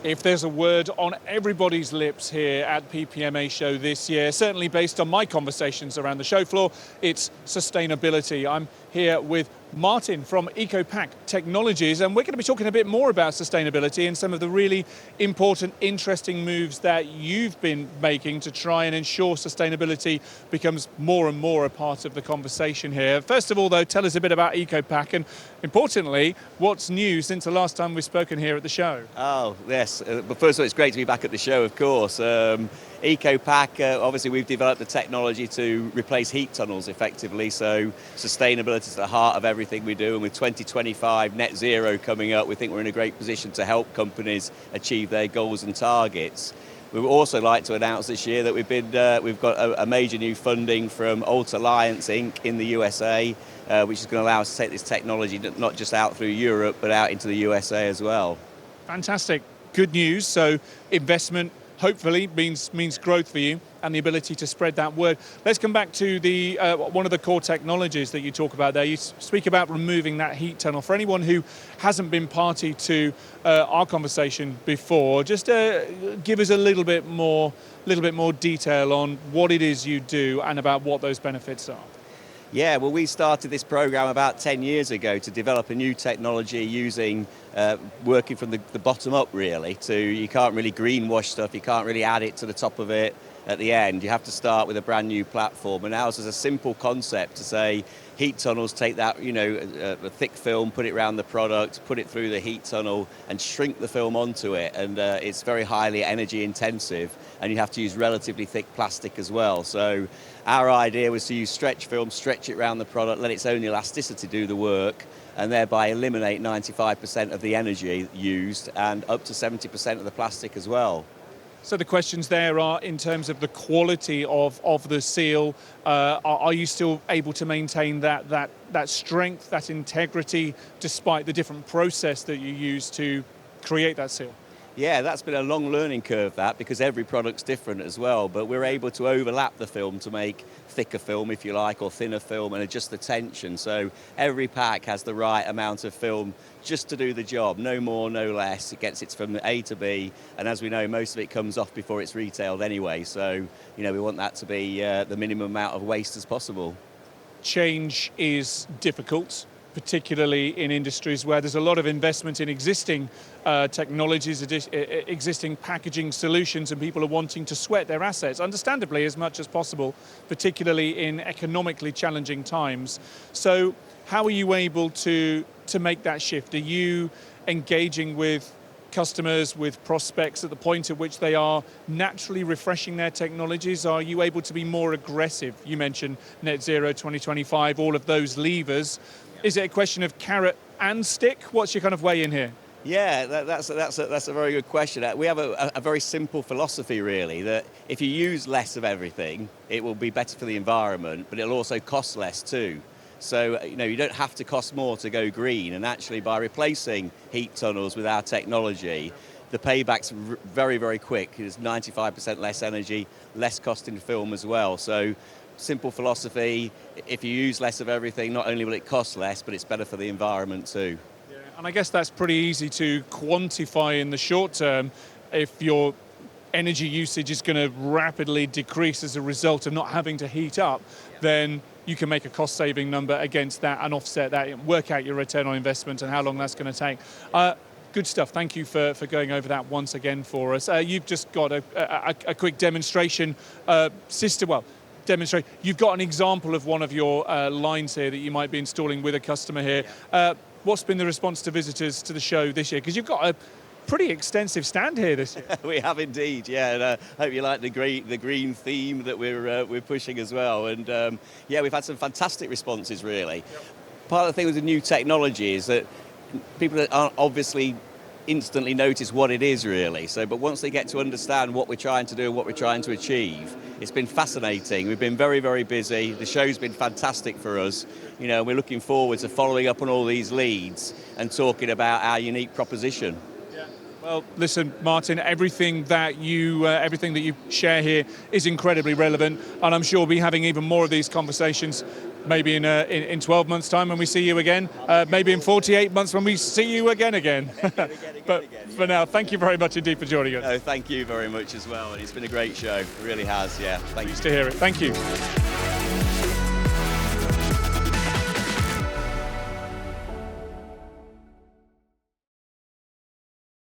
If there's a word on everybody's lips here at PPMA show this year, certainly based on my conversations around the show floor, it's sustainability. I'm here with Martin from EcoPack Technologies, and we're going to be talking a bit more about sustainability and some of the really important, interesting moves that you've been making to try and ensure sustainability becomes more and more a part of the conversation here. First of all, though, tell us a bit about EcoPack and, importantly, what's new since the last time we've spoken here at the show. Oh, yes. But first of all, it's great to be back at the show, of course. EcoPack, obviously we've developed the technology to replace heat tunnels effectively, so sustainability is at the heart of everything we do, and with 2025 net zero coming up, we think we're in a great position to help companies achieve their goals and targets. We would also like to announce this year that we've got a major new funding from Alt Alliance Inc. in the USA, which is going to allow us to take this technology not just out through Europe, but out into the USA as well. Fantastic. Good news. So investment hopefully means growth for you and the ability to spread that word. Let's come back to the one of the core technologies that you talk about there. You speak about removing that heat tunnel. For anyone who hasn't been party to our conversation before, just give us a little bit more detail on what it is you do and about what those benefits are. Yeah, well, we started this program about 10 years ago to develop a new technology using working from the bottom up, really. You can't really greenwash stuff, you can't really add it to the top of it at the end. You have to start with a brand new platform. And ours is a simple concept to say heat tunnels, take that, a thick film, put it around the product, put it through the heat tunnel and shrink the film onto it. And it's very highly energy intensive, and you have to use relatively thick plastic as well. So our idea was to use stretch film, stretch it around the product, let its own elasticity do the work, and thereby eliminate 95% of the energy used and up to 70% of the plastic as well. So the questions there are in terms of the quality of the seal. Are you still able to maintain that strength, that integrity, despite the different process that you use to create that seal? Yeah, that's been a long learning curve, because every product's different as well, but we're able to overlap the film to make thicker film, if you like, or thinner film, and adjust the tension. So every pack has the right amount of film just to do the job, no more, no less. It gets it from A to B, and as we know, most of it comes off before it's retailed anyway, so we want that to be the minimum amount of waste as possible. Change is difficult, particularly in industries where there's a lot of investment in existing technologies, existing packaging solutions, and people are wanting to sweat their assets, understandably, as much as possible, particularly in economically challenging times. So how are you able to make that shift? Are you engaging with customers, with prospects at the point at which they are naturally refreshing their technologies? Are you able to be more aggressive? You mentioned net zero 2025, all of those levers. Is it a question of carrot and stick? What's your kind of way in here? Yeah, that's a very good question. We have a very simple philosophy, really, that if you use less of everything, it will be better for the environment, but it'll also cost less too. So, you don't have to cost more to go green, and actually by replacing heat tunnels with our technology, the payback's very, very quick. It's 95% less energy, less cost in film as well. So simple philosophy, if you use less of everything, not only will it cost less, but it's better for the environment too. Yeah, and I guess that's pretty easy to quantify in the short term. If your energy usage is going to rapidly decrease as a result of not having to heat up, then you can make a cost-saving number against that and offset that and work out your return on investment and how long that's going to take. Good stuff. Thank you for going over that once again for us. You've just got a quick demonstration demonstrate. You've got an example of one of your lines here that you might be installing with a customer here. What's been the response to visitors to the show this year? Because you've got a pretty extensive stand here this year. We have indeed, yeah, and I hope you like the green theme that we're pushing as well. And we've had some fantastic responses, really. Yep. Part of the thing with the new technology is that people aren't obviously instantly notice what it is, really. But once they get to understand what we're trying to do and what we're trying to achieve, it's been fascinating. We've been very, very busy. The show's been fantastic for us. We're looking forward to following up on all these leads and talking about our unique proposition. Well, listen, Martin, everything that you share here is incredibly relevant, and I'm sure we'll be having even more of these conversations maybe in 12 months' time when we see you again, maybe in 48 months when we see you again. But for now, thank you very much indeed for joining us. No, thank you very much as well. And it's been a great show. It really has, yeah. Thank you. Pleased to hear it. Thank you.